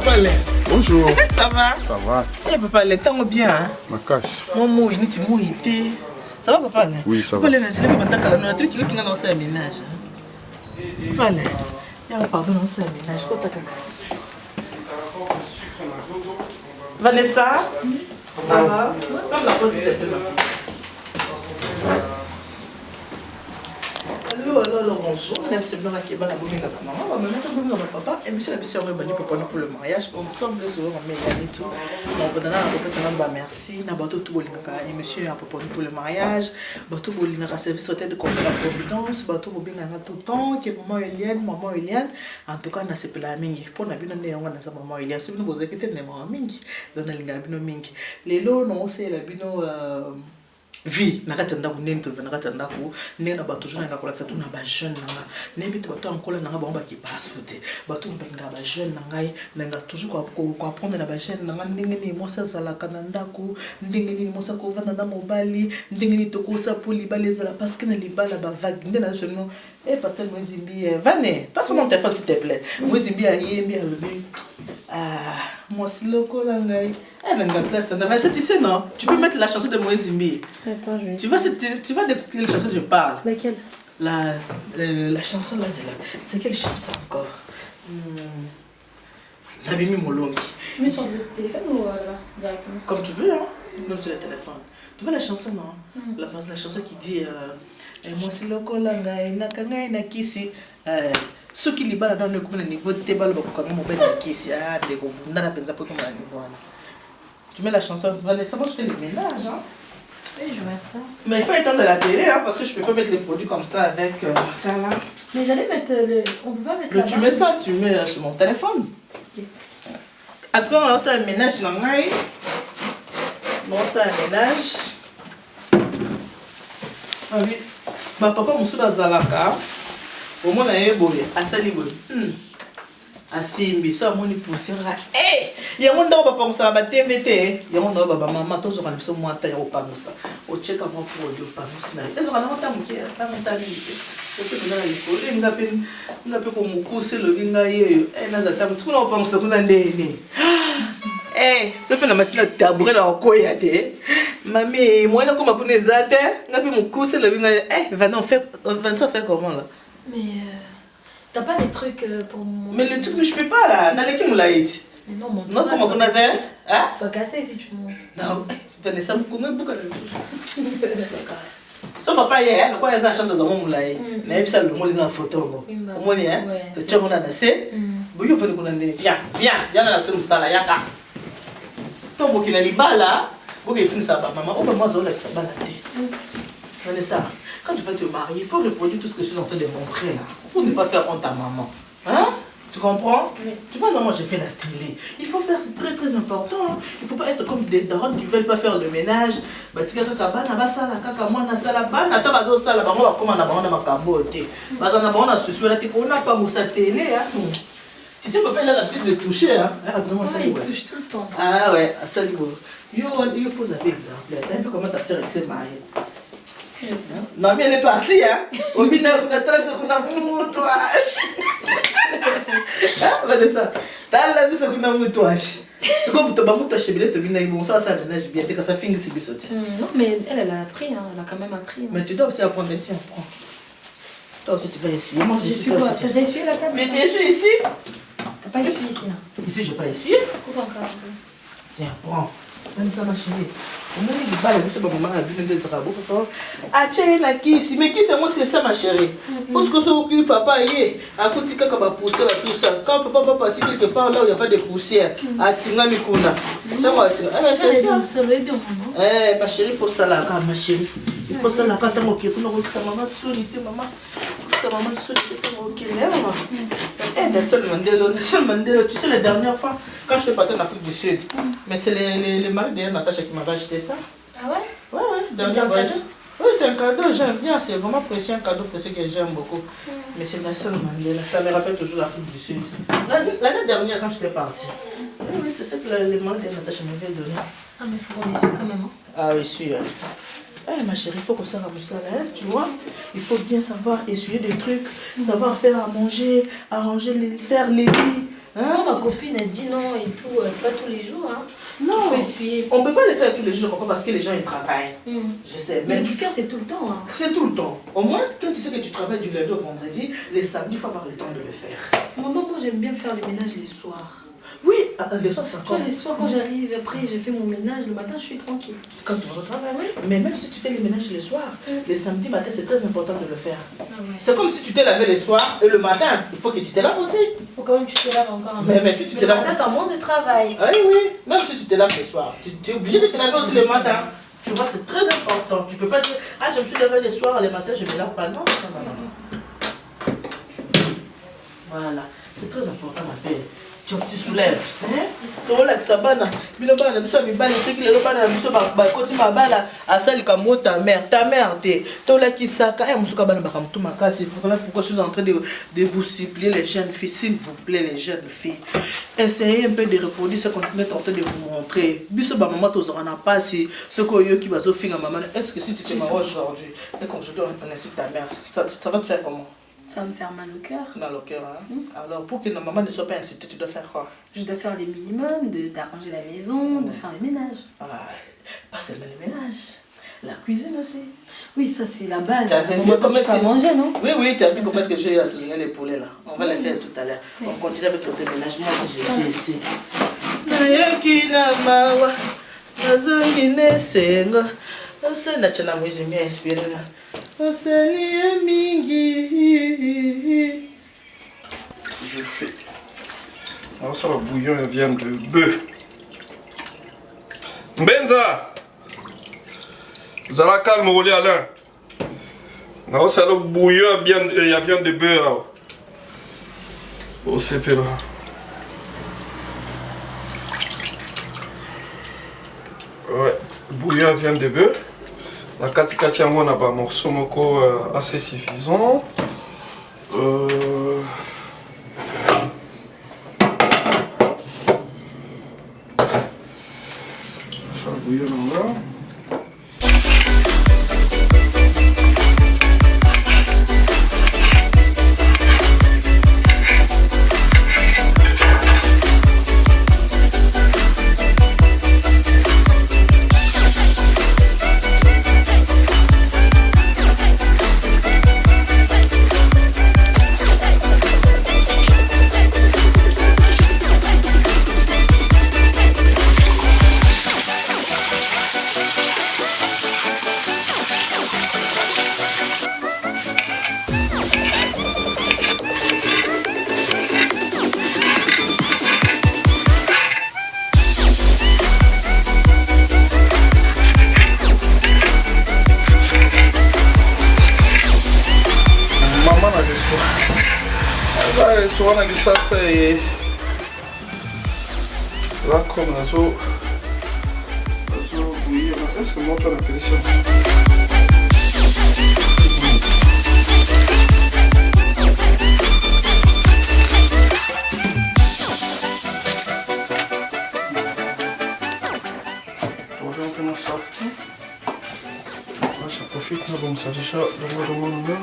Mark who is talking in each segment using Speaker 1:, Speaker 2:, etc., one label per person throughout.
Speaker 1: Papa Lé.
Speaker 2: Bonjour.
Speaker 1: Ça va?
Speaker 2: Ça va.
Speaker 1: Eh Papa Lé, t'es bien hein?
Speaker 2: Ma casse.
Speaker 1: Maman, il dit moi été. Ça va Papa Lé?
Speaker 2: Oui, ça va.
Speaker 1: Papa Lé, c'est le bandak là, tu qui n'a pas fait ménage. Papa Lé. Il y a pardon dans ce ménage, quoi ta caca. Vanessa? Ça va? Ça me la pose de ma fille. Alors, bonjour. Madame Seblanc qui est là, la maman, maman, papa, et monsieur la mission pour le mariage. Ensemble, sur ma mère et tout. Donc, on a merci. N'a pas tout et monsieur a proposé pour le mariage. Bateau Bolina service traité de conseil de providence. Bateau Bobina tout le temps. Qui est maman Eliane. En tout cas, on a ce plat mingi. Pour la bino néon, on a sa maman Eliane. Si vous nous posez que t'es maman mingi. Dans la ligne bino mingi. Les lots, non, c'est la bino. Vie nakatanda kunento nakatanda ku nena ba toujours nga kola ça tout na ba jeune nga nebi to to ankola nga ba ki basute ba tout nga ba jeune nga nga toujours ko apprendre na ba jeune nga ndenge ni mosa sala kananda ku ndenge ni mosa ko vanda na mobali ndenge ni to ko sa poli balezala parce que na libala ba vague ndena seulement et pasteur Mwezimbi Vané passe mon téléphone s'il te plaît Mwezimbi a yembi a levé moi si loko la ngai elle n'a pas place on a tu sais non tu peux mettre la chanson de Mwezimbi. Attends je vais. Tu vois de quelle chanson je parle? Laquelle? La chanson là c'est quelle chanson encore? Nabimi Molongi. Tu mets sur le téléphone ou là directement? Comme tu veux hein, même sur le téléphone. Tu vois la chanson non? La chanson qui dit moi si loko la ngai nakangai na kisi ceux qui libèrent dans le niveau de tes balles comme mon bête qui ici ah des gros on a la peine pour ton niveau. Tu mets la chanson Vanessa moi je fais le ménage hein. Oui je vois ça. Mais il faut éteindre la télé hein, parce que je peux pas mettre les produits comme ça avec ça là. Mais j'allais mettre le on peut pas mettre. Mais tu mets ça tu mets sur mon téléphone. OK. Après on lance un ménage dans ngai. On lance un ménage. Ah oui. Ma papa musu bazalaka. Au moins na yeboye asali boye asimbi so amoni poussière ya monda papa musala ba TVT ya monda baba mama tozo kana biso mwata ya opangusa o cheka mo produit opangusa na ezo kana mota muke ta mota ni o pe kana liko ngape ko mukuse lo binga yeyo naza ta mutsu na opangusa kuna ndeni so pe na matina tabure na okoya te mami moi na ko mapune zate ngape mukuse lo binga va ça fait comment là? Mais t'as pas des trucs pour mon... Mais le truc, mais je peux pas là. N'allez qui me l'a dit. Mais non, mon non, comment on a fait? Hein? Tu vas casser si tu montes. Non, Vanessa, beaucoup son papa hier, quoi, il y a une chance de mon moulay. Mais ça, le mot est dans la photo. Au moins, hein? Tu as mon anassé. Vous avez fait viens, la film, ça là, yaka. Ton beau qui n'a pas là, vous avez fini ça, maman. Oh, maman, je vais ça balader. Vanessa. Quand tu vas te marier, il faut reproduire tout ce que je suis en train de montrer là. Pour ne pas faire honte à maman. Hein? Tu comprends? Oui. Tu vois, maman, j'ai fait la télé. Il faut faire, c'est très très important. Hein? Il ne faut pas être comme des darons qui ne veulent pas faire le ménage. Bah, tu vas faire la sala, kaka, moi, na sala, ban, na taba zo sala, bah, on va comment on a banana makambote. Bah, on a banana susu, là, on n'a pas moussa télé, hein? Tu sais, papa, il a l'habitude de toucher, hein? Il touche tout le temps. Ah ouais, ça lui il faut avoir exemple. T'as vu comment ta soeur s'est mariée? Non mais elle est partie hein. Au bina kuna trace kuna mutwash. Ah Vanessa. T'as vu ce kuna mutwash. C'est comme tu vas mutwash bile to bina bon ça ménage bien t'es que ça finit si bisoti.
Speaker 3: Non mais elle a appris hein, elle a quand même appris. Hein.
Speaker 1: Mais tu dois aussi apprendre tiens prends. Toi aussi tu vas essuyer. Moi
Speaker 3: j'ai essuyé quoi? T'as déjà essuyé la table?
Speaker 1: Mais tu essuies ici?
Speaker 3: T'as pas essuyé ici là?
Speaker 1: Ici j'ai pas essuyé.
Speaker 3: Coupe encore un peu.
Speaker 1: Tiens prends. Vanessa ma chérie. On a dit bah vous savez maman a bien des rabos pourtant ah tiens la kiss mais qui c'est moi c'est ça ma chérie parce que ce que papa y a côté kaka ba pousser tout ça quand papa va partir quelque part là où il y a pas de poussière à tinga mikuna donc c'est ça ma chérie il faut ça là ma chérie il faut ça là quand on qui pour nous maman solité maman ça maman solité comme OK maman Nelson Mandela tu sais la dernière fois quand je suis partie en Afrique du Sud mais c'est les maris de Natacha qui m'avaient acheté ça. Ah ouais? Ouais, dernier voyage. Oui, c'est un cadeau, j'aime bien, c'est vraiment précieux, un cadeau précieux que j'aime beaucoup. Mais c'est Nelson Mandela, ça me rappelle toujours l'Afrique du Sud. L'année dernière, quand j'étais partie. Oui, c'est ça que les maris de Natacha m'avaient donné.
Speaker 3: Ah, mais il faut qu'on essuie quand même. Hein?
Speaker 1: Ah oui, sûr. Ma chérie, il faut qu'on s'arrête ça là, tu vois. Il faut bien savoir essuyer des trucs, savoir faire à manger, arranger, faire les lits.
Speaker 3: Hein? copine a dit non et tout, c'est pas tous les jours. Hein.
Speaker 1: Non,
Speaker 3: il faut essuyer.
Speaker 1: On ne peut pas le faire tous les jours, pourquoi? Parce que les gens ils travaillent. Je sais,
Speaker 3: mais la poussière c'est tout le temps. Hein.
Speaker 1: C'est tout le temps. Au moins, quand tu sais que tu travailles du lundi au vendredi, les samedis, il faut avoir le temps de le faire.
Speaker 3: Maman, moi j'aime bien faire le ménage les soirs.
Speaker 1: Oui, les soirs c'est encore.
Speaker 3: Les soirs quand j'arrive, après je fais mon ménage, le matin je suis tranquille.
Speaker 1: Quand tu vas au travail, oui. Mais même si tu fais les ménages les soirs, les samedis matin c'est très important de le faire.
Speaker 3: Ah ouais.
Speaker 1: C'est comme si tu t'es lavé les soirs et le matin, il faut que tu te laves aussi.
Speaker 3: Il faut quand même que tu te laves encore un peu.
Speaker 1: Mais si tu te laves.
Speaker 3: Le matin t'as moins de travail.
Speaker 1: Oui, oui. Même si tu te laves les soirs, tu es obligé de te laver aussi le matin. Tu vois, c'est très important. Tu peux pas dire, ah je me suis lavé les soirs, les matins je me lave pas. Non, non, non, non. Voilà, c'est très important ma paix. Tu soulèves. Tu relaxes ça bana. Bilobana biso mibale ceux qui le bana biso ba koti mabala asali kamo ta mère te. Tola kisaka et musuka bana bakamtu makasi. Voilà pourquoi je suis en train de vous supplier les jeunes filles, s'il vous plaît les jeunes filles. Essayez un peu de reproduire ce qu'on est en train de vous montrer. Biso ba maman tozana pas si ce que yo qui bazo finga maman. Est-ce que si tu te maries aujourd'hui et comme je dois reconnaître ta mère, ça va te faire comment?
Speaker 3: Ça va me faire mal au cœur.
Speaker 1: Mal au cœur, hein? Alors, pour que ta maman ne soit pas insultée, tu dois faire quoi?
Speaker 3: Je dois faire les minimums, d'arranger la maison, de faire les ménages.
Speaker 1: Ah, pas seulement les ménages, la cuisine aussi.
Speaker 3: Oui, ça c'est la base.
Speaker 1: Tu as vu comment
Speaker 3: tu vas manger, non?
Speaker 1: Oui, oui, tu as vu comment est-ce que j'ai assaisonné les poulets là. On va les faire tout à l'heure. On continue avec le ménage. Moi, je vais ici.
Speaker 2: Je fais. Alors ça, le bouillon vient de bœuf. Benza! Zala calme, Oli Alain. Non, c'est le bouillon vient de bœuf. Au CP là. Ouais, le bouillon vient de bœuf. La katikati yango na ba morceau moko assez suffisant. Ça bouillon là. Suona kisasa lako nazo bouillir c'est monte la pression. Tourner un peu mon safran. Là, ça profite, bon, ça déjà le monde.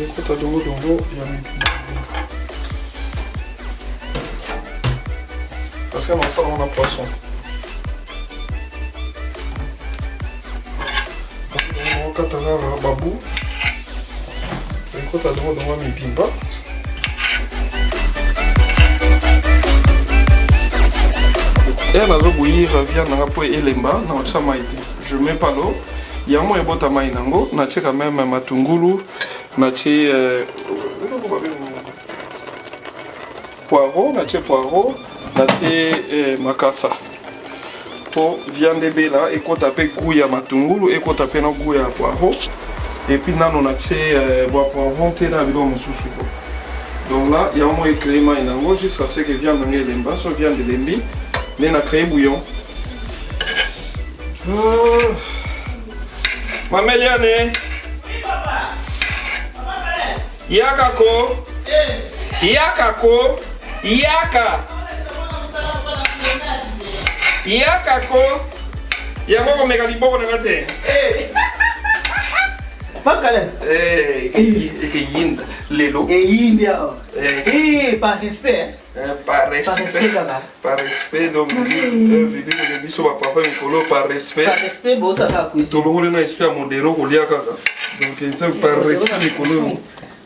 Speaker 2: Écoute, dongo ya parce que ça on a poisson. On katanga babu. Écoute, dongo mi bimba. Et la zo bouillir viande na po elemba na tsama ite. Je mets pas l'eau. Il y a moins bota mai nango, na tcheka même matungulu. Natie poireau, natie makasa. Pour viande bela, et quand taper goût ya matungulu, et quand taper no goût ya poireau. Et puis là, on natie poivron te na bilo mususu. Donc là, il y a au moins créé mainango jusqu'à ce que viande ngé lemba, so viande lembi, mais na créé bouillon. Mameliane. Yaka ko. Yaka ko. Yaka. Yaka ko. Yango ko meka liboko na ngate.
Speaker 1: Pas Calais.
Speaker 2: Et que Yinda, Lelo.
Speaker 1: Et India. Par respect.
Speaker 2: Par respect.
Speaker 1: Par respect, Kaka.
Speaker 2: Par respect, donc, vidéo de biso ba papa mikolo par respect.
Speaker 1: Par respect, bon, ça va cuisiner.
Speaker 2: Tout le monde a esprit à modérer au lia Kaka. Donc, ça par respect mikolo.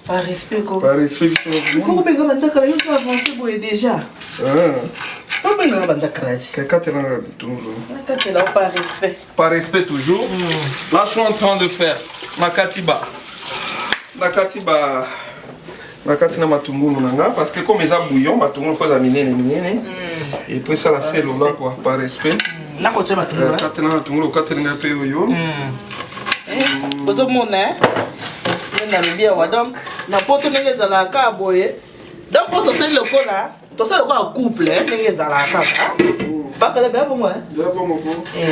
Speaker 1: Par respect, quoi.
Speaker 2: Par respect,
Speaker 1: il faut que vous ayez Calais, vous avancez pour déjà. Faut que vous ayez Calais.
Speaker 2: Quelqu'un te l'a toujours.
Speaker 1: Par respect.
Speaker 2: Par respect toujours. Là, je suis en train de faire ma katiba. La katiba. La katina matungulu nanga parce que comme ils ont bouillon, matungulu faut aminer et puis ça la sel là quoi par respect.
Speaker 1: Na ko tshema matungulu.
Speaker 2: Katina matungulu katina pe yo.
Speaker 1: Bozo mona. Na libia wa donc na poto ndenge zala ka boye. Donc poto c'est le kola, to c'est le kola couple ndenge zala ka. Bakala ba bon moi.
Speaker 2: Ba bon mo.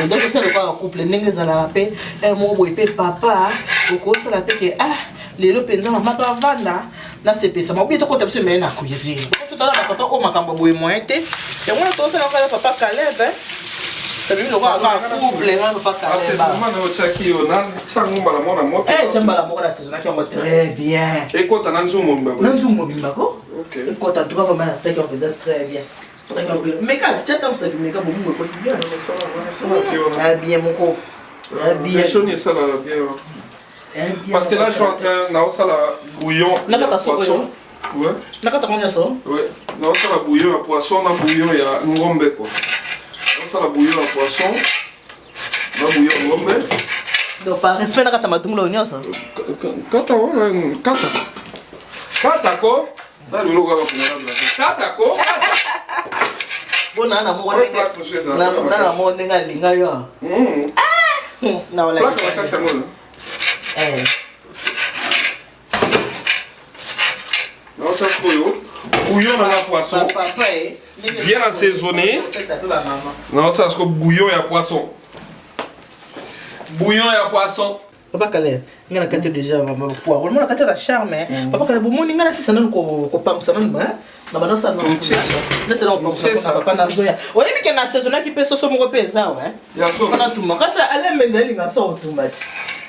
Speaker 1: Donc c'est le kola couple ndenge zala pe mo boye pe papa ko ça la pe que lelo penza mama pa vanda na sepesa ma bito ko tapse me na cuisine tout à l'heure papa o makambo boye moyen te et moi to ça na papa Caleb ça lui le roi couple na papa Caleb
Speaker 2: c'est vraiment na chaki yo na changu mbala mona moto
Speaker 1: tamba la moko la saison qui on très bien
Speaker 2: et quand on a nzumo mbako
Speaker 1: nzumo bimbako
Speaker 2: OK
Speaker 1: et quand tu vas vraiment la 5 on peut très bien mais quand tu t'attends ça mais quand vous me quotidien ça bien mon co bien
Speaker 2: ça la bien. Parce que là, je suis en train de la bouillon de poisson. Ouais. Ouais. Non, ça la bouillon à poisson, la bouillon il y a ngombe quoi. Non, ça la bouillon à poisson. La bouillon ngombe.
Speaker 1: Donc par respect na kata matumlo nyoso.
Speaker 2: Kata ko. Là le logo va finir là. Kata ko.
Speaker 1: Bona na mo na mo ninga linga yo. Na wala.
Speaker 2: Non, ça se bouillon dans la poisson. Bien assaisonné. Non, ça se bouillon et à poisson. Bouillon et à poisson.
Speaker 1: Papa Calais, il y a déjà poivre. On a la charme. Papa Calais, bon, il y a ça non ça non na ça non. C'est non papa na zoya. Oui, mais qu'il y a assaisonné qui peut se sommer pesa ouais.
Speaker 2: Il y a ça.
Speaker 1: Pendant tout monde. Quand ça allait même il y a ça automatique.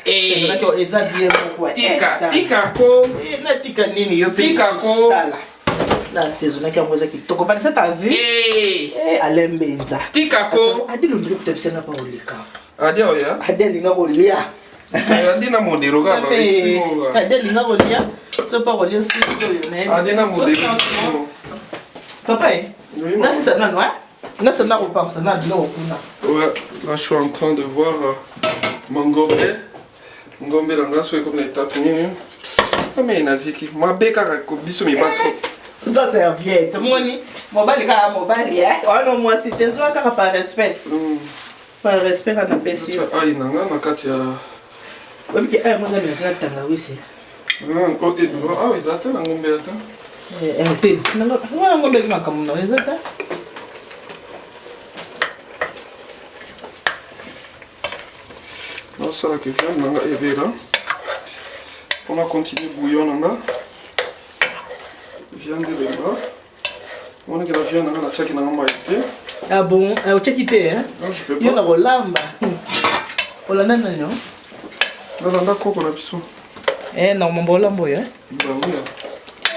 Speaker 1: C'est vrai que ça bien pourquoi.
Speaker 2: Tika ko.
Speaker 1: Na tika nini yo
Speaker 2: tika ko.
Speaker 1: La saison qui a moi qui to ko ça ta vu. Alembenza.
Speaker 2: Tika ko.
Speaker 1: Adi lo ndiro peut être pas olika.
Speaker 2: Adi oya.
Speaker 1: Adi linga olia.
Speaker 2: Adi na modero ga ba espimo.
Speaker 1: Adi linga olia. C'est pas olia si yo mais.
Speaker 2: Adi na modero.
Speaker 1: Papa, na ça na ouais. Na ça na repas ça na bilo kuna.
Speaker 2: Ouais, là je suis en train de voir Mangombe. Ngombe langa so comme les tapini. Mais naziki, ma beka ko biso mi batko.
Speaker 1: Ça serviette. Moni, mobile ka mobile ya. Oh non moi c'était ça par respect. Par respect à na pesi.
Speaker 2: Ah inanga na kati ya.
Speaker 1: Oui, qui moi ça me tanga oui c'est.
Speaker 2: Ah oui, ça t'a ngombe ata.
Speaker 1: Hotel. Nanga ngombe kama kama na ezata.
Speaker 2: Non, ça là que fait, nanga ebe là. On a continué bouillon nanga. Viande de là. On a que la viande nanga la chaki nanga maïté.
Speaker 1: Ah bon, au chekité hein.
Speaker 2: Non, je peux pas.
Speaker 1: Yo na rolamba. Olanda nyo.
Speaker 2: Là koko na biso.
Speaker 1: Na mambo lambo yo.
Speaker 2: Bah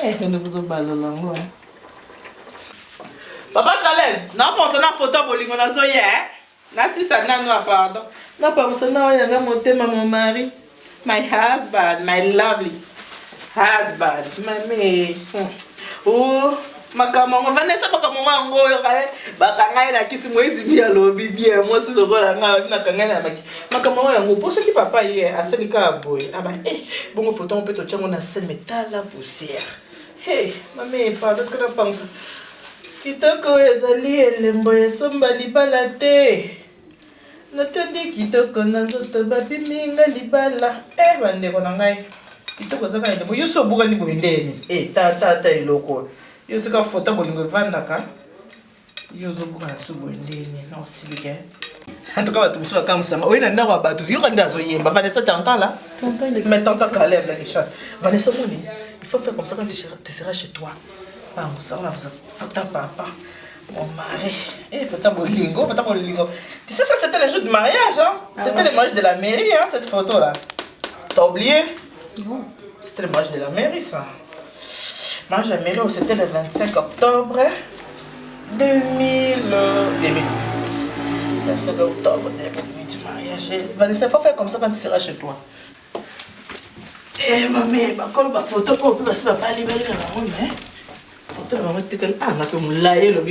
Speaker 2: oui.
Speaker 1: Ne vous en parle lango. Papa Caleb, na pense na photo bolingo na zoye hein. Na si ça na no pardon. Na pense na yanga motema mon mari. My husband, my lovely husband. Mami. Oh, makamongo Vanessa makamongo ngoyo kae. Bakangai na kisi mwezi bia lobi bia mosi lokola nga na kangai na maki. Makamongo yango poso ki papa ye aseli ka boy. Aba bongo photo on peut to chango na scène métal la poussière. Hey, mami pardon ce que tu penses. Kitoko ezali elembo esomba libala te. Natandi kitoko na nzoto babimi nga libala. Bandeko na ngai. Kitoko zaka elembo yo so buka ni boindeni. Ta iloko. Yo sika photo bolingo vandaka. Yo zo buka na so boindeni na osilike. En tout cas, tu me souviens comme ça. Oui, on a battu. Il y a des gens Vanessa, tu entends là? Mais t'entends Caleb, là, Richard. Vanessa, il faut faire comme ça quand tu seras chez toi. Ah, ça va, faut ta papa. Mon mari. Faut ta bolingo, faut ta bolingo. Tu sais, ça, c'était le jour du mariage, hein? C'était le mariage de la mairie, hein, cette photo-là. T'as oublié?
Speaker 3: Non.
Speaker 1: C'était le match de la mairie, ça. Le match de la mairie, c'était le 25 octobre 2008. 25 octobre 2008, du mariage. Vanessa, il faut faire comme ça quand tu seras chez toi. Eh, maman, ma colle, ma photo, on peut passer pas libérer la maman, mais. Photo, la maman, tu es ah, ma comme laïe, le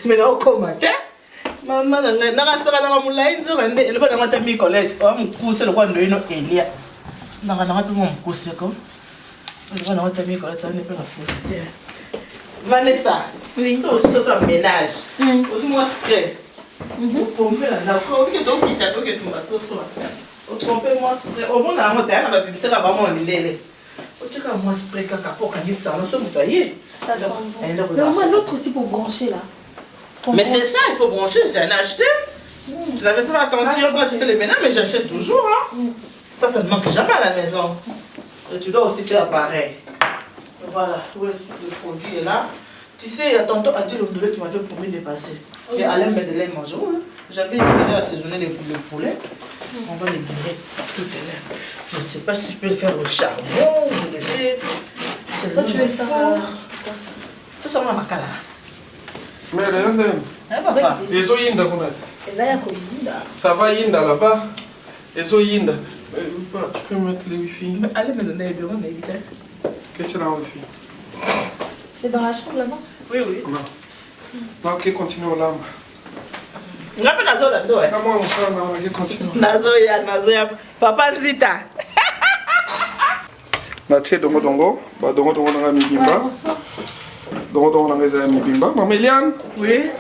Speaker 1: mais là, on commence, hein? Maman, n'a sera dans mon laïe, elle va dans ma mi Colette. Oh, mon coup, c'est le roi de l'Union Elia. N'a pas mon coup, c'est quoi? Elle va dans ma mi Colette, ça n'est pas la photo. Vanessa,
Speaker 3: Oui.
Speaker 1: c'est aussi ça, ménage. Aussi, moi, spray. Pour me faire la nage, on peut donc quitter, donc tu vas se soir. Trompez-moi spray. Au moins, on a un terrain, on va publier ça avant mon idée. Tu as moi spray caca pour qu'on dise ça, on se mouille.
Speaker 3: Ça sent bon. Mais au moins l'autre aussi pour brancher là.
Speaker 1: Mais c'est ça, il faut brancher, j'en ai acheté. Je n'avais fait attention quand j'ai fait les ménages, mais j'achète toujours. Hein. Ça ne manque jamais à la maison. Et tu dois aussi faire pareil. Voilà, tout le produit est là. Tu sais, tantôt Adil Ondolé qui m'a fait promis de passer. Et Alain Bézélé mange. J'avais déjà assaisonné les poulets. On va les griller tout à l'heure. Je ne sais pas si je peux le faire au charbon. Je le fais.
Speaker 3: Toi, tu veux le faire
Speaker 1: tout ça, on a ma cala.
Speaker 2: Mais
Speaker 1: Papa.
Speaker 2: ils ont yinda kuna. Ça va yinda là-bas. Ils ont yinda. Tu peux mettre le wifi.
Speaker 1: Mais allez me donner le bureau, mais vite.
Speaker 2: Qu'est-ce que tu as en wifi?
Speaker 3: C'est dans la chambre là-bas?
Speaker 1: Oui, oui.
Speaker 2: Non, ok, continue au lambe.
Speaker 1: Ngapi nazo la ndo
Speaker 2: Comment on sera là? Ok, continue.
Speaker 1: Nazo ya. Papa Nzita.
Speaker 2: Na tse dongo dongo. Ba dongo dongo na mibimba.
Speaker 3: Bonsoir.
Speaker 2: Dongo dongo na ngeza mibimba. Maman Eliane.
Speaker 1: Oui.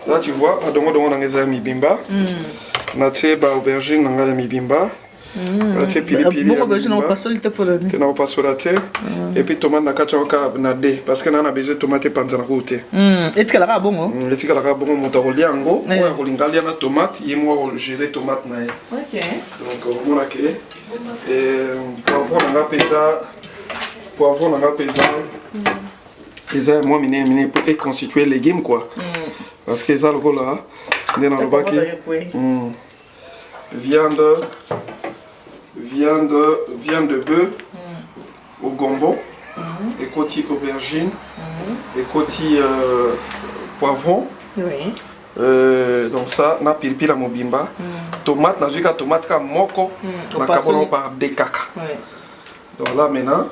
Speaker 2: Là tu vois, ba dongo dongo na ngeza mibimba. Na tse ba aubergine na ngeza mibimba. Na tse pili pili.
Speaker 1: Beaucoup de gens n'ont pas solide pour le.
Speaker 2: Tu n'as pas sur la terre. Et puis tomate na kacha oka na de parce que na besoin tomate panza na côté.
Speaker 1: Et tu as bon.
Speaker 2: Et tu as bon motarolia ngo, ou rolingalia na tomate, yemo geler tomate na.
Speaker 1: OK.
Speaker 2: Donc on a créé et poivron na pesa. Poivron na pesa. Les a moi miné pour constituer légumes quoi. Parce que ça le là, dans le bac. Viande de bœuf au gombo, et côté aubergine, et côté poivron.
Speaker 1: Oui.
Speaker 2: Donc ça, na pilipili la mobimba. Tomate, na jika tomate ka moko, na kabono par dekaka. Donc là maintenant,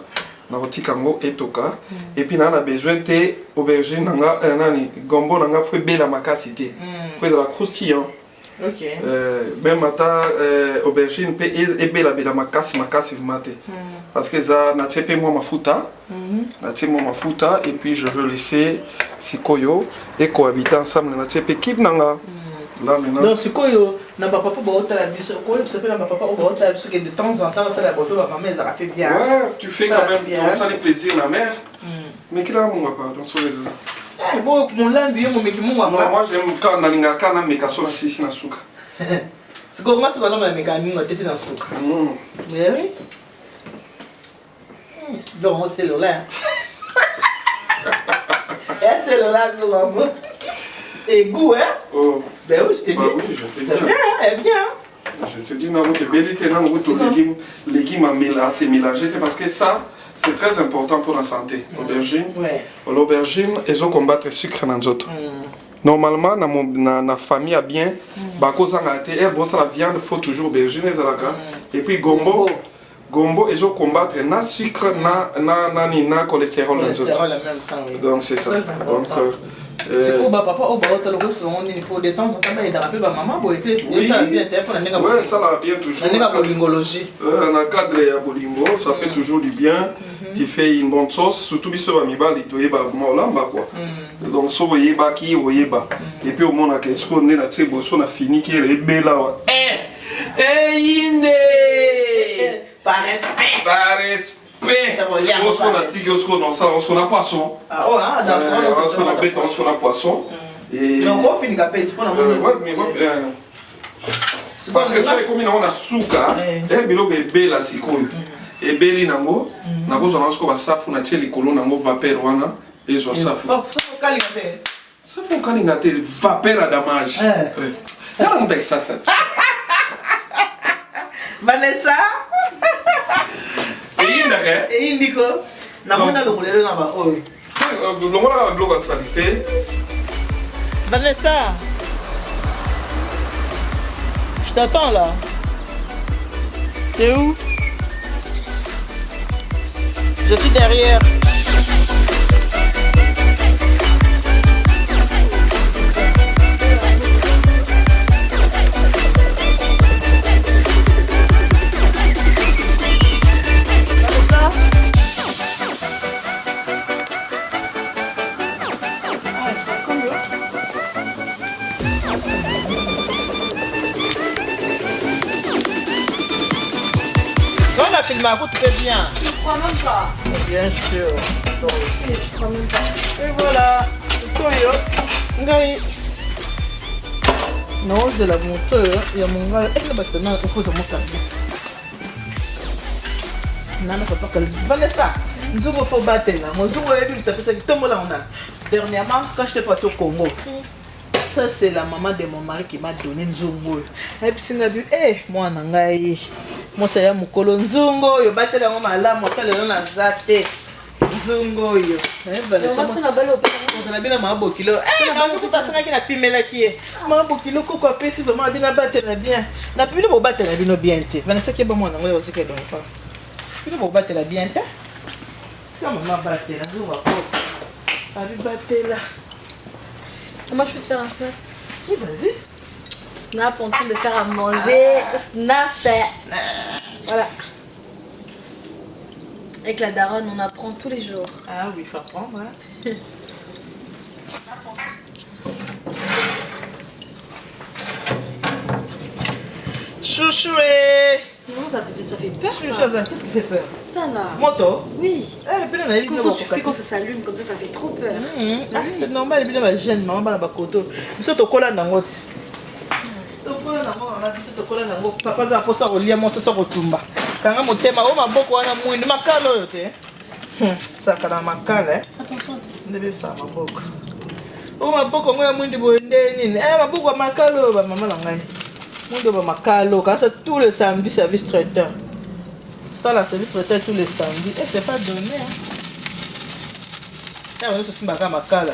Speaker 2: na roti kango et toka. Et puis na besoin de aubergine, nanga nani gombo nanga fruit bela makasité. Fruit de la croustillant.
Speaker 1: OK.
Speaker 2: Même ata aubergine pe e bela makasi mate. Parce que ça na tsepe moi mafuta. Na tsepe moi mafuta et puis je veux laisser sikoyo et cohabiter ensemble na tsepe kib nanga. Là maintenant.
Speaker 1: Donc sikoyo na papa ba otala biso ko ça peut na papa ba otala biso que de temps en temps ça la boto ba maman ça fait bien.
Speaker 2: Ouais, tu fais quand même bien ça les plaisirs la mère. Mais qui là mon papa dans son réseau.
Speaker 1: Bon mon lambi mon meki mon
Speaker 2: moi j'aime quand na linga kana meka so na sisi na suka.
Speaker 1: C'est comment ça va dans la mécanique na tete na suka. Mais oui. Donc c'est là. C'est là pour l'amour. Et goût hein? Oh. Ben oui, je t'ai dit.
Speaker 2: Oui, je t'ai dit.
Speaker 1: C'est bien, elle est bien.
Speaker 2: Je te dis non, tu bélité non, légumes à mélanger parce que ça c'est très important pour la santé. L'aubergine. Ouais. L'aubergine, ils ont combattre le sucre dans les autres. Normalement, dans la famille à bien, bon, ça la viande, il faut toujours aubergine et puis gombo. Gombo, ils ont combattre le sucre, na cholestérol dans les autres. Donc c'est ça. Donc,
Speaker 1: c'est pour papa au de temps en temps il a rappelé maman pour et ça bien pour la
Speaker 2: ouais ça va bien toujours
Speaker 1: la bolingologie
Speaker 2: dans cadre ya bolingo ça fait toujours du bien tu fais une bonne sauce surtout biso ba mibali to yeba vraiment lamba quoi donc so yeba ki oyeba et puis au monde que ce qu'on est là c'est bon on a fini qui est bella inde
Speaker 1: par respect
Speaker 2: on a dit qu'on a poisson. Ah ouais, on a béton sur la poisson. Et
Speaker 1: donc on finit qu'après tu prends la
Speaker 2: parce que ça est comme on a souka, et bilo bébé la sikoyo. Et beli nango, nango zona sko ba safu na tcheli kolo nango vapeur wana, et zo safu. Ça fait kalingate vapeur à damage. Y'a mon texte ça.
Speaker 1: Vanessa
Speaker 2: eyindaka
Speaker 1: eyindi ko namona longolelo na baoyo
Speaker 2: longolaka biloko ya salite.
Speaker 1: Vanessa, je t'attends là. T'es où? Je suis derrière. On a filmé à coup, tu fais bien.
Speaker 3: Je ne crois même pas.
Speaker 1: Bien sûr.
Speaker 3: Je ne crois même pas.
Speaker 1: Et voilà. Toyo. Ngai. Non, c'est la moto. Il y a mon gars. Et le bâtiment, il faut que je monte. Non, non, faut pas que le. Vanessa, nous avons fait battre là. Moi, je voulais lui taper ça. Tout le monde là. Dernièrement, quand j'étais parti au Congo. Ça, c'est la maman de mon mari qui m'a donné Nzungo. Et puis, elle a dit, moi, Nangaï. Moi, c'est un mukolo Nzungo. Yo battre la maman là, moi, t'as le nom à Zate. Nzungo, yo.
Speaker 3: Vanessa, on a balé au pays.
Speaker 1: On a bien ma bokilo. Non, mais ça, c'est un pimela qui est. Ma bokilo, coco, si vraiment bien battre la bien. La plus de battre la bien bien. Vanessa qui est bon, on a aussi qu'elle donne pas. Plus de battre la bien. C'est comme maman battre la Nzungo. Allez, battre là.
Speaker 3: Moi, je peux te faire un snap.
Speaker 1: Oui, vas-y.
Speaker 3: Snap en train de faire à manger. Snapchat. Voilà. Avec la daronne, on apprend tous les jours.
Speaker 1: Ah oui, il faut apprendre. Hein. Chouchoué.
Speaker 3: Non, ça fait peur, ça.
Speaker 1: Chouchoué, qu'est-ce qui fait peur?
Speaker 3: Ça, là.
Speaker 1: Moto?
Speaker 3: Oui.
Speaker 1: Quand
Speaker 3: tu fais, quand ça s'allume, comme ça fait trop peur.
Speaker 1: C'est normal, il y a des jeunes, maman, la bakoto. Nous sommes au collant dans votre. Papa za posa kolia mo soso kotumba kanga motema o maboko wana mwindi makala oyo te saka na makala
Speaker 3: Attention.
Speaker 1: ndebe sa maboko o maboko ngoya mwindi boende nini maboko ya makala oyo ba mama na ngai mwindi ba makala kasa tous les samedis service traiteur ça la service traiteur tous les samedis et c'est pas donné hein on se simba kama makala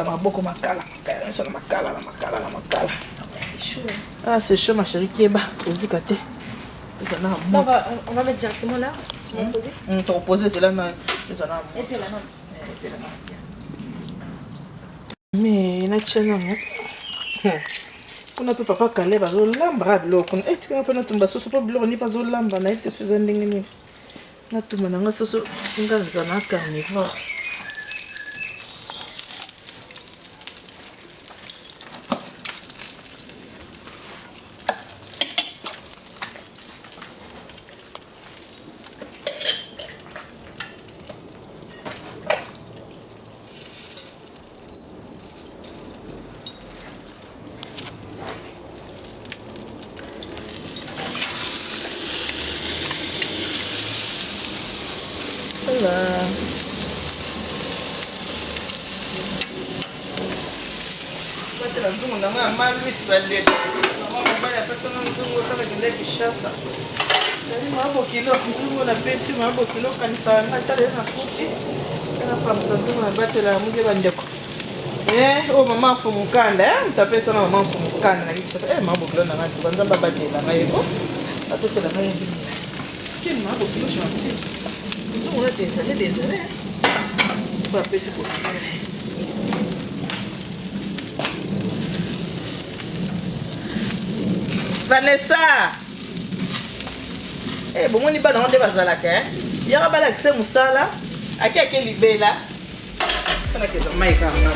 Speaker 1: maboko makala ça na makala
Speaker 3: C'est chaud.
Speaker 1: Ah, c'est chaud, ma chérie. Qui est bas? Vas-y, Kate.
Speaker 3: On va mettre directement là. On va poser.
Speaker 1: T'as reposé, c'est là.
Speaker 3: Et puis là, non.
Speaker 1: Mais il y a un chien. On a pu papa caler, parce que l'amba, tu n'as pas de basso, pas blanc, ni pas de l'amba, n'a été fait un ding. N'a tout le monde, n'a pas de carnivore. Voilà. La nzungu na nga malwisi baleka mama mobali apesana nzungu kaka kendeki shasa ali mabokilo nzungu napesi mabokilo kanisa nga tala na futi kana pamisa nzungu na batela muge bandeko o mama afumukanda mtapesa na mama afumukanda na kishasa mabokilo na nga tubanza batela nga yego atosela nga yebi kini mabokilo chanti nzungu na des années ba pesi ko Vanessa! Bon, on n'est pas dans le bazar. Il y a un balak, c'est Moussala. À qui est libella? C'est là que je m'aille quand même.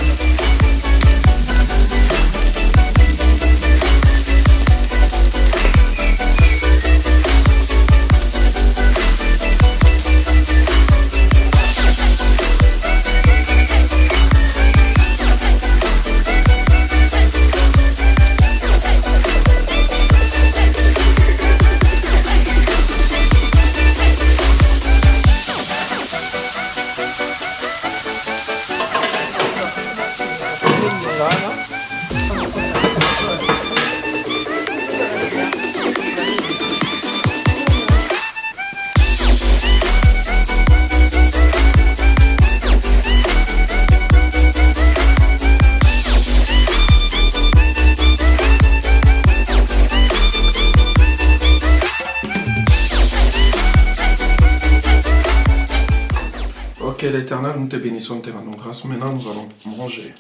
Speaker 2: l'Éternel, nous te bénissons, te rendons grâce. Maintenant, nous allons manger.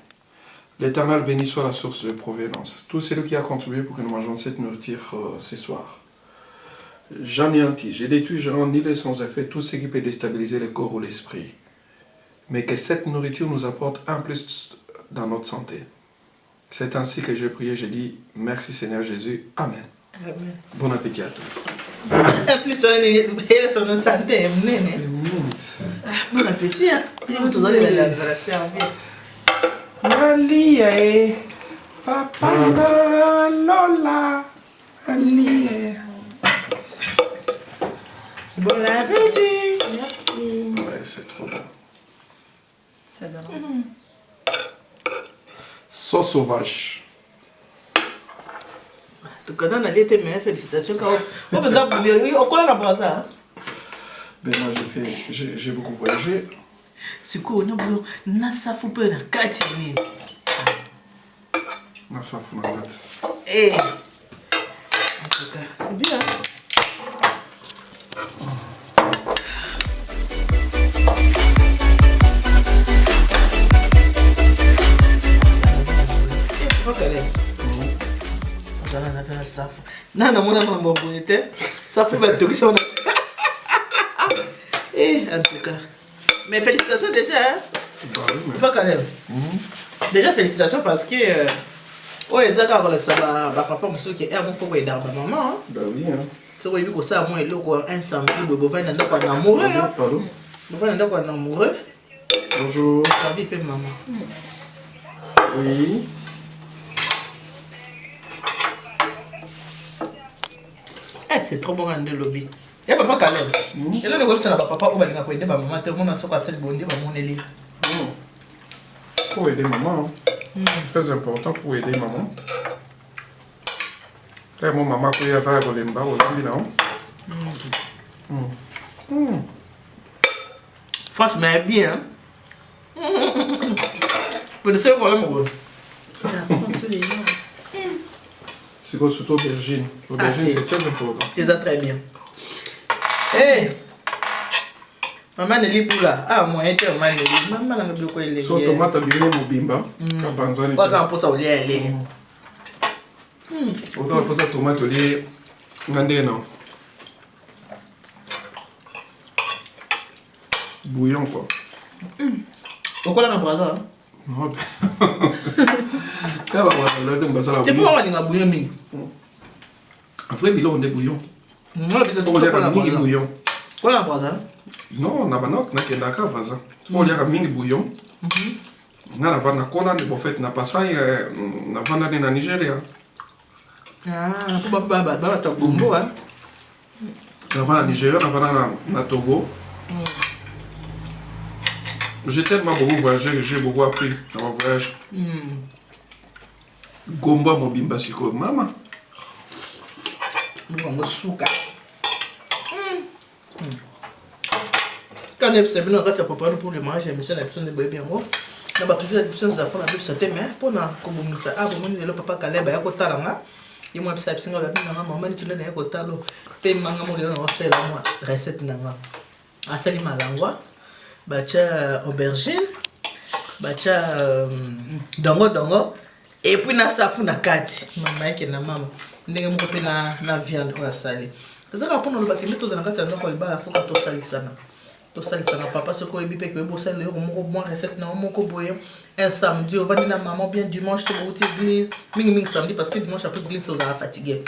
Speaker 2: L'Éternel béni soit la source de provenance. Tout celui qui a contribué pour que nous mangeons cette nourriture ce soir. J'anéantis, je détruis, je rends nul et sans effet tout ce qui peut déstabiliser le corps ou l'esprit. Mais que cette nourriture nous apporte un plus dans notre santé. C'est ainsi que j'ai prié, j'ai dit merci Seigneur Jésus. Amen.
Speaker 1: Amen.
Speaker 2: Bon appétit à tous.
Speaker 1: En plus, on est sur notre santé. Bon appétit. Vous allez la servir.
Speaker 2: Malie, papa Lola, Malie.
Speaker 1: Bon appétit.
Speaker 3: Merci.
Speaker 2: Ouais, c'est trop bon.
Speaker 3: Ça donne.
Speaker 2: Sauce sauvage.
Speaker 1: En tout cas, on a été meilleurs. Félicitations. On peut dire, on connaît la ça.
Speaker 2: Ben moi j'ai beaucoup voyagé.
Speaker 1: C'est quoi, on a ça faut peu de 4 minutes.
Speaker 2: Non, ça fout la date.
Speaker 1: Eh. En tout cas, bien. Non, mon amour, ça fait mal tout ça. Eh, en tout cas. Mais félicitations déjà, hein?
Speaker 2: Bah oui, merci.
Speaker 1: Pas quand même. Déjà, félicitations parce que. Oh, les gars, avec ça, papa, monsieur qui est un bon faut qu'il d'arbre maman.
Speaker 2: Bah oui, hein.
Speaker 1: C'est vrai que ça, moi, il y a un samedi, le bovin n'a pas d'amoureux.
Speaker 2: Pardon?
Speaker 1: Le bovin n'a pas d'amoureux.
Speaker 2: Bonjour.
Speaker 1: Ça vit peu maman.
Speaker 2: Oui.
Speaker 1: Eh, c'est trop bon, de lobby. Il y a papa Caleb. Et là, le web, c'est là, papa, on va dire que maman, tout le monde a son cassel bondi, maman, on est libre.
Speaker 2: Faut aider maman. Très important, faut aider maman. Et mon maman, quand il a fait le limba, on l'a mis là.
Speaker 1: Franchement, bien. Pour le seul problème,
Speaker 3: J'apprends tous les jours.
Speaker 2: C'est quoi, surtout aubergine. L'aubergine, c'est très important.
Speaker 1: c'est ça très bien. Hey! Maman ne lit plus là. Ah, moi, elle était maman ne lit. Maman n'a pas quoi il est.
Speaker 2: So tomate abîmée mobimba.
Speaker 1: Quoi ça pour ça au lait aller.
Speaker 2: Autant pour ça tomate au lait. Nandé non. Bouillon quoi.
Speaker 1: Pourquoi là on prend ça?
Speaker 2: Non. Quand on va là ça
Speaker 1: Tu peux avoir des bouillon mini.
Speaker 2: Après bilo on des bouillon.
Speaker 1: Non, peut-être
Speaker 2: On a mingi bouillon.
Speaker 1: Quoi on prend ça?
Speaker 2: Non, na banok na kenda ka baza. On a mingi bouillon. Na va na kola de bofet na pasai na vanda na Nigeria.
Speaker 1: Ah, pour baba ta bombo hein.
Speaker 2: Na va na Nigeria, na va na Togo. J'ai tellement beaucoup voyagé, j'ai beaucoup appris dans mon voyage. Gomba mobimba siko mama.
Speaker 1: Souka. Quand on est venu, on a préparé pour le mariage, Michel a besoin de bébé. On a toujours besoin de faire la Bible, c'était mais pour nous, comme on sait, ah, bon, le papa Caleb, il y a côté là, il m'a besoin de faire la Bible, maman, tu l'as côté là, puis maman, on a fait la recette nanga. Ah, ça, il m'a l'envoie. Bacha aubergine, bacha dongo, et puis na safu na kati, maman qui na maman. Ndenge moko pe na viande oya sali. C'est ça pour nous bakende to za na kati na ko libala fuka to sali sana. To sali sana papa ce ko ebi pe ko ebo sali ko moko bon recette na moko boye. Un samedi on va dire na maman bien dimanche to bouti église. Mingi samedi parce que dimanche après église to za fatigué.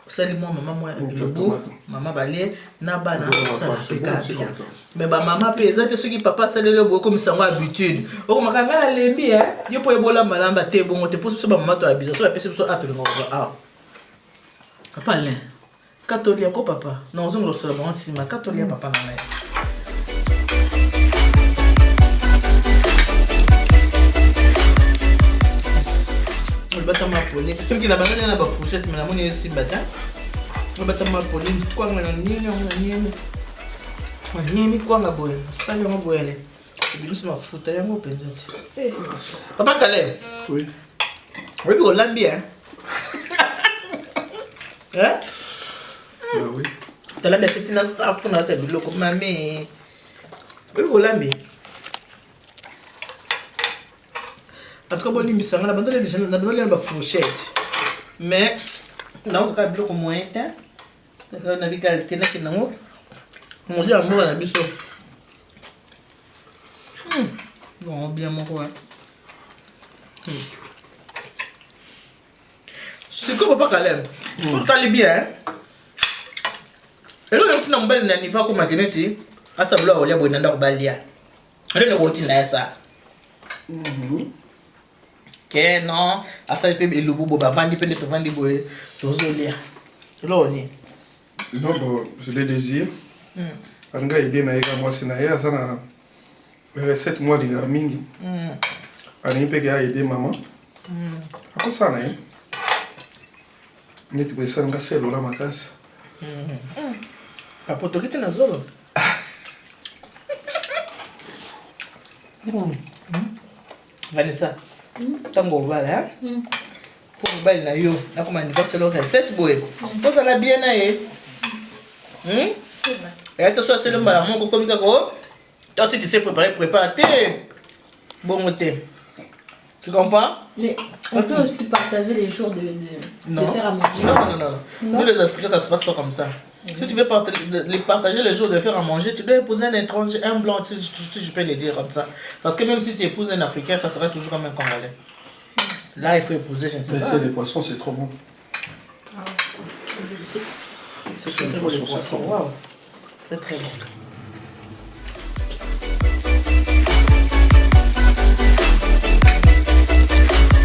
Speaker 1: Sali moi maman moi le beau, maman balé na bana ça na bien. Mais ba maman pe ezate ce qui papa sali le boye comme ça habitude. O ko makanga lembi hein. Yo po ebola malamba te bongo te pose so ba maman to abisa so la pese so ato ngo ah. Papa là, catholique quoi papa? Non, on le sait bon si ma catholique papa na. On va t'amar poler. Comme qu'il a pas donné la fourchette, mais la monnaie est si bata. On va t'amar poler. Quoi on a ni quoi na boy. Ça y est on boy aller. Je dis ma foute ya mo penza. Papa Caleb.
Speaker 2: Oui.
Speaker 1: Oui, on l'a bien. Hein?
Speaker 2: Oui.
Speaker 1: Tu as la tête dans sa fond dans ta biloko mamé. Oui, vous l'avez. En tout cas, bon, il on a donné la fourchette. Mais, on a un bloc moyen. On a vu qualité là qui n'a pas. On dit à moi, on a vu ça. Bon, bien mon quoi. C'est comme papa Kalem. Tout allait bien. Et là, on a un bel niveau comme Magneti. À sa bloc, on y a bon endroit balia. On a une routine là ça. Que non, à ça il peut le bobo va vendre peut te vendre boy tozolia. Là on est.
Speaker 2: Non bon, je le désire. Anga idée na eka moi sina ya sana recette moi de mingi. Ani pe ga aider maman. Ako sana eh. Neti pe sana ngaselo la makasi.
Speaker 1: Papa to kiti na zolo. Vanessa. Tango voilà. Pour bail na yo, na comme anniversaire recette boy. Pour ça la bien na eh.
Speaker 3: C'est vrai.
Speaker 1: Et attention, c'est le mal. Mon coco, toi aussi tu sais préparer, prépare tes bon thé. Tu comprends?
Speaker 3: Mais on peut aussi partager les jours de faire à manger.
Speaker 1: Non. Nous les Africains, ça se passe pas comme ça. Si tu veux partager les jours de faire à manger, tu dois épouser un étranger, un blanc, si je peux le dire comme ça. Parce que même si tu épouses un Africain, ça serait toujours comme un Congolais. Là, il faut épouser, je ne sais
Speaker 2: Mais
Speaker 1: pas.
Speaker 2: c'est des poissons, c'est trop bon.
Speaker 1: C'est très bon, les poissons. Waouh. Très très bon.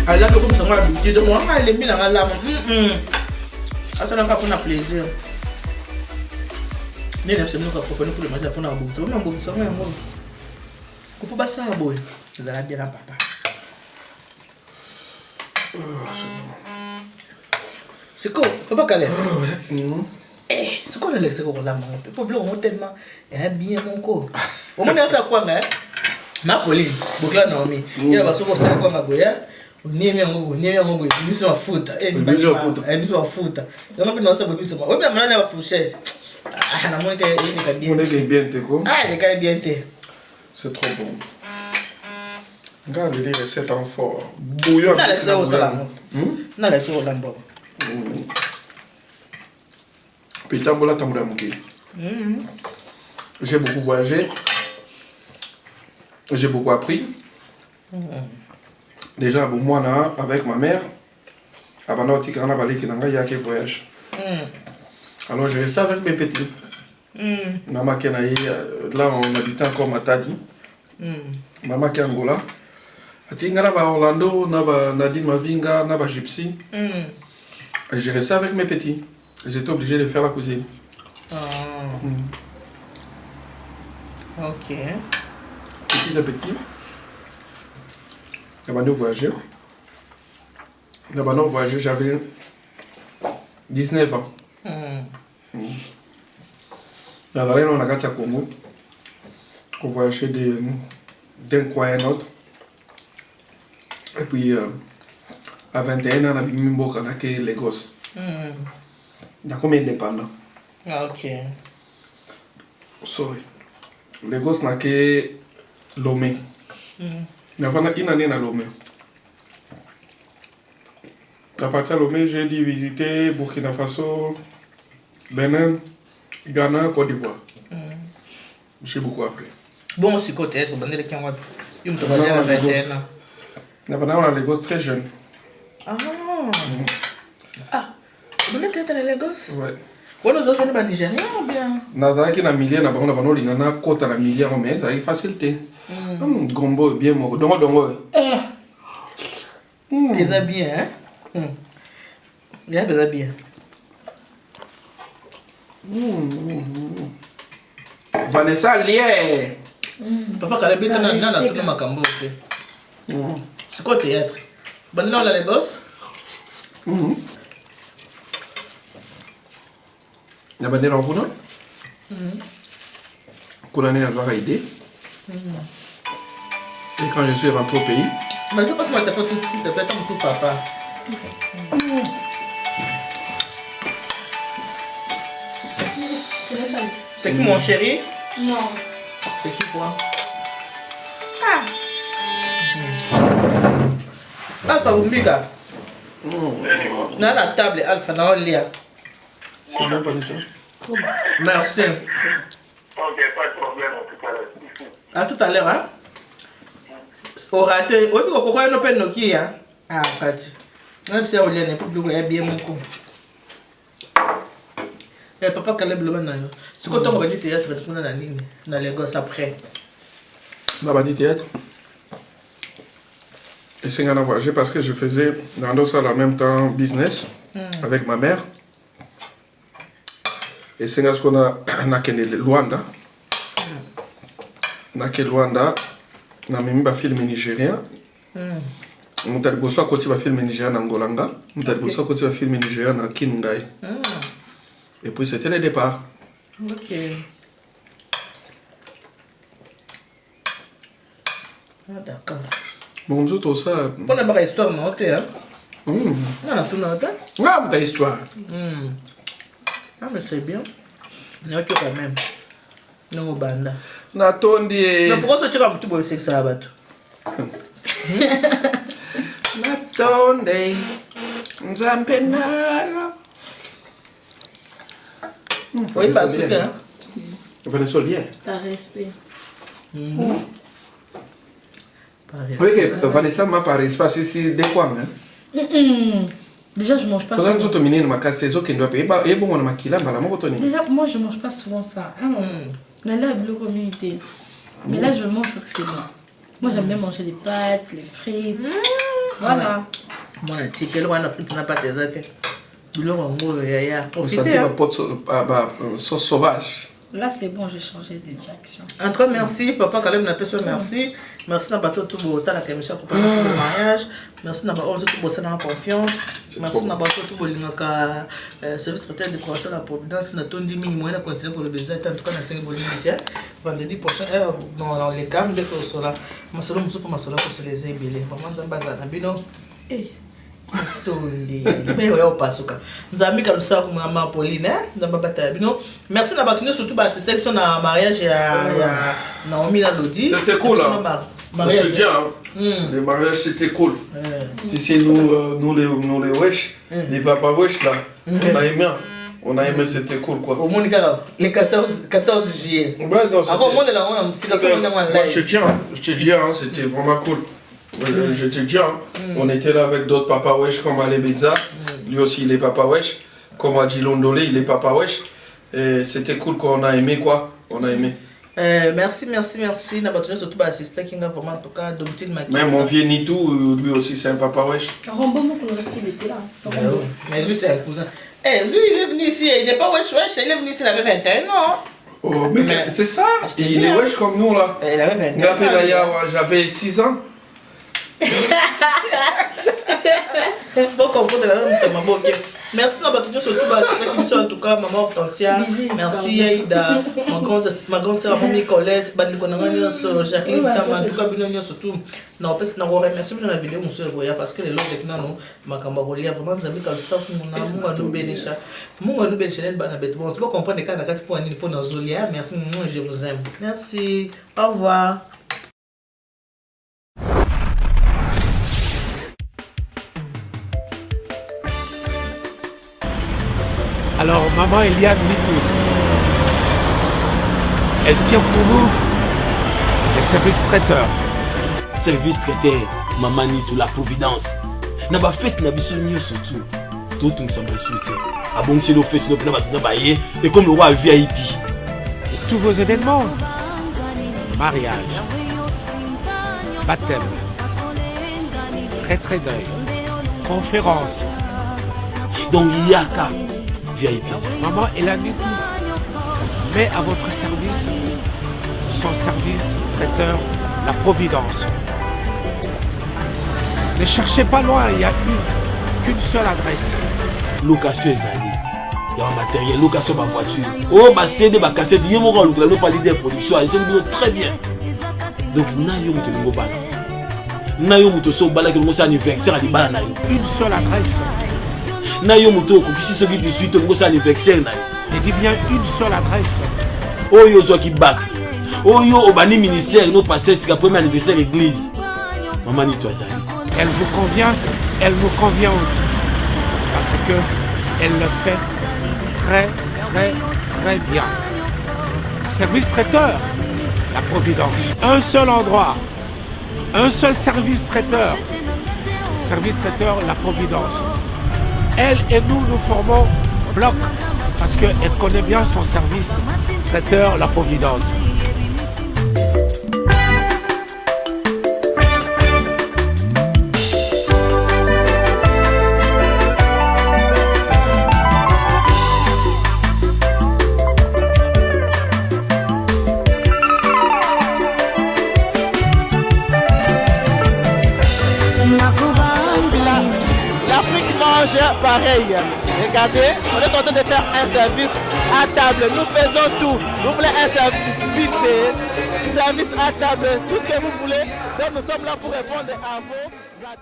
Speaker 1: Ah là, comme ça, on a l'habitude. Moi, elle est mise dans la lame. Ah, ça n'a pas pour un plaisir. Mais là, c'est nous qui proposons pour le matin pour un bon sang. On a un bon sang, on a un bon. Qu'on peut pas ça, boy. Vous allez bien, papa. C'est quoi? Papa Calais? C'est quoi le laisser au lame? Le problème, on tellement. Bien, mon co. Au moins, ça quoi, hein? Ma Pauline, Bokla Naomi. Il y a pas souvent ça quoi, ma goya. Ni yango, ni se mafuta. Ni se mafuta. Donc on peut lancer beaucoup ça. Oui, mais maintenant la fourchette. Ah, na moi que il est bien.
Speaker 2: On est bien téco.
Speaker 1: Ah, il est bien té.
Speaker 2: C'est trop bon. Regarde les recettes en fort. Bouillon.
Speaker 1: Na la ça au salam. Na la ça au lambo.
Speaker 2: Pitambola tambola muki. J'ai beaucoup voyagé. J'ai beaucoup appris. Déjà, bon, moi, avec ma mère, avant de y a quelques voyages. Alors, je restais avec mes petits. Maman qui là, on habitait encore Matadi. Maman qui est Angola. Atingana ba Orlando, Nadine Mavinga, Naba Gypsy. Et j'ai resté avec mes petits. J'étais obligé de faire la cuisine.
Speaker 1: Ok.
Speaker 2: Petit à petit. D'abord, nous voyageons. D'abord, nous voyageons, j'avais 19 ans. Dans la région, on a gâté à Congo. On voyageait d'un coin à un autre. Et puis, à 21 ans, on a vu Mimbo, on a créé Lagos. On a combien indépendants?
Speaker 1: Ok.
Speaker 2: Sorry. Lagos, on a créé Lomé. Il y a une année à Lomé. À partir de Lomé, j'ai dû visiter Burkina Faso, Bénin, Ghana, Côte d'Ivoire. J'ai beaucoup appris.
Speaker 1: Bon, c'est côté être, on est le Kenya. Il me trouve à 21 ans.
Speaker 2: Maintenant, on a Lagos très jeune.
Speaker 1: Ah, on est peut-être à Lagos?
Speaker 2: Ouais.
Speaker 1: On nous a joué au Nigeria ou bien?
Speaker 2: Nazara qui est dans millier, on a côte à la millier, mais ça a facilité. Gombo bien mon dongo.
Speaker 1: Déjà bien, hein? Bien, déjà bien.
Speaker 2: Vanessa lié.
Speaker 1: Papa Kalebe, tu as tout ma cambo. C'est quoi le théâtre? Bon, là, on a Lagos?
Speaker 2: Il y a des rencontres. Qu'on a avoir aidé. Et quand je suis rentré au pays.
Speaker 1: Mais je sais pas si moi t'as fait tout s'il te plaît, comme sous papa. C'est qui mon chéri?
Speaker 3: Non.
Speaker 1: C'est qui quoi? Alpha Umbiga. Na la table Alpha na olia.
Speaker 2: C'est bon, Vanessa.
Speaker 1: Merci.
Speaker 4: Ok, pas de problème en tout cas.
Speaker 1: À tout à l'heure, hein? Orateur, oui, pourquoi on peut nous qui, hein? Ah, Kati. Même si on n'est pas plus bien mon coup. Eh, papa Caleb le maintenant. C'est quand on va du théâtre, on a la ligne, dans les gosses après.
Speaker 2: On va du théâtre. Et c'est un voyager parce que je faisais dans ça en même temps business avec ma mère. Et c'est ce qu'on a Luanda. Luanda, na même pas film nigérien. On a bossé à côté de film nigérien en Angolanga. On a bossé à côté de film nigérien en Kinungai. Et puis c'était le départ.
Speaker 1: Ok. Ah, d'accord.
Speaker 2: Bon, nous autres, ça.
Speaker 1: On a pas histoire, non, hein? On a tout notre.
Speaker 2: Ah, ta histoire.
Speaker 1: Ah, mais c'est bien. Non, tu quand même. Non, banda.
Speaker 2: Natondi.
Speaker 1: Mais pourquoi tu as un petit peu de ça, Batou?
Speaker 2: Natondi. Nzampenala.
Speaker 1: Oui, pas sûr, hein?
Speaker 2: Vanessa lien.
Speaker 3: Par respect.
Speaker 2: Oui, que Vanessa m'a parlé, c'est parce que c'est de quoi, hein?
Speaker 3: Déjà, je mange pas
Speaker 2: Quand
Speaker 3: souvent.
Speaker 2: tu as mis ma casse, c'est ça qui doit payer. Et bon, on a maquillé, mais la mort
Speaker 3: Déjà, moi, je mange pas souvent ça. Mais là, le communauté. Mais là, je mange parce que c'est bon. Moi, j'aime bien manger les pâtes, les frites. Voilà.
Speaker 1: Moi, je sais que le roi n'a pas tes attaques. Le roi, il y a
Speaker 2: ça
Speaker 1: profité.
Speaker 2: dit ma pote sauce sauvage.
Speaker 3: Là, c'est bon, j'ai changé de direction.
Speaker 1: En tout cas, merci. Papa Caleb n'a pas fait merci. Merci d'avoir tout beau temps, la commission pour le mariage. Merci d'avoir tout beau dans la confiance. Merci d'avoir tout beau service traiteur de décoration de la Providence. Nous avons 10 000 moyens de continuer pour le baiser. En tout cas, dans 5 mois ici. Vendredi prochain, dans les camps, dès que nous sommes là, je suis là pour se les ébeler. Vraiment, je suis là. Eh. Nzambi kalusa ko mama Pauline nzamba bata bino merci na batune surtout ba assister sur na mariage ya Naomi na Lodi.
Speaker 2: C'était cool hein. Mariage bien. Les mariages c'était cool. Tu sais nous les wesh, les papa wesh là. On a aimé c'était cool quoi.
Speaker 1: Au monde le 14 juillet.
Speaker 2: Ouais non,
Speaker 1: au monde là on a
Speaker 2: je te dis hein, c'était vraiment cool. Je te dis, on était là avec d'autres papa wesh comme Ali Benza, lui aussi il est papa wesh, comme Adji Londolé il est papa wesh, et c'était cool qu'on a aimé quoi, on a aimé.
Speaker 1: Merci, n'a pas tenu surtout assister qui a vraiment en tout cas Domtine Maki.
Speaker 2: Même mon vieux Nitou, lui aussi c'est un papa wesh.
Speaker 3: Rambo, mon aussi, il était là.
Speaker 1: Mais lui c'est un cousin. Lui il est venu ici, il n'est pas wesh, il est venu ici, il avait 21 ans.
Speaker 2: Oh mais c'est ça, il est wesh comme nous là.
Speaker 1: Il avait 21 ans.
Speaker 2: J'avais 6 ans.
Speaker 1: Faut comprendre la même temps, merci d'avoir tenu surtout qui en tout cas maman Hortensia, merci Aïda, ma grande sœur Mamie Colette, Jacqueline Tama, tout cas bien surtout. Non, parce que nous remercions dans la vidéo monsieur Roya parce que les lots avec nous makamba rolia vraiment nzambi ka ça mon amour nous bénécha. Mon nous bénécha les bana bête. Bon, tu peux comprendre quand nakati pour ani pour Zolia. Merci, moi je vous aime. Merci. Au revoir.
Speaker 5: Alors, maman Eliane Nitou, elle tient pour vous les services traiteurs.
Speaker 6: Service traiteur, maman Nitou, la Providence. Na ba fête na biso mieux surtout. Tout on s'en soutien. Ah bon, c'est nos fêtes, nos plans, tout bailler et comme le roi VIP.
Speaker 5: Pour tous vos événements, mariage, baptême, retrait d'œil, conférence.
Speaker 6: Donc il y a qu'à VIP.
Speaker 5: Maman Eliane Nitou met à votre service son service traiteur, la Providence. Ne cherchez pas loin, il n'y a qu'une seule adresse.
Speaker 6: Location Ezali. Il y a un matériel, location de ma voiture. Oh, ma CD, ma cassette, il y a mon rôle, nous pas l'idée de production, ils sont très bien. Donc, nous avons un nouveau bal. Nous avons un bal qui est anniversaire à l'Ibala.
Speaker 5: Une seule adresse.
Speaker 6: Nous avons un anniversaire.
Speaker 5: Je dis bien une seule adresse.
Speaker 6: Oh, yo, zo qui back. Oh, yo, au bani ministère, nous passons, c'est le premier anniversaire de l'église. Maman, ni toi, Ezali.
Speaker 5: Elle vous convient, elle nous convient aussi. Parce qu'elle le fait très, très, très bien. Service traiteur, la Providence. Un seul endroit, un seul service traiteur. Service traiteur, la Providence. Elle et nous, nous formons bloc parce qu'elle connaît bien son service traiteur, la Providence.
Speaker 7: L'Afrique mange pareil. Regardez, on est en train de faire un service à table. Nous faisons tout. Vous voulez un service buffet, service à table, tout ce que vous voulez. Donc nous sommes là pour répondre à vos attentes.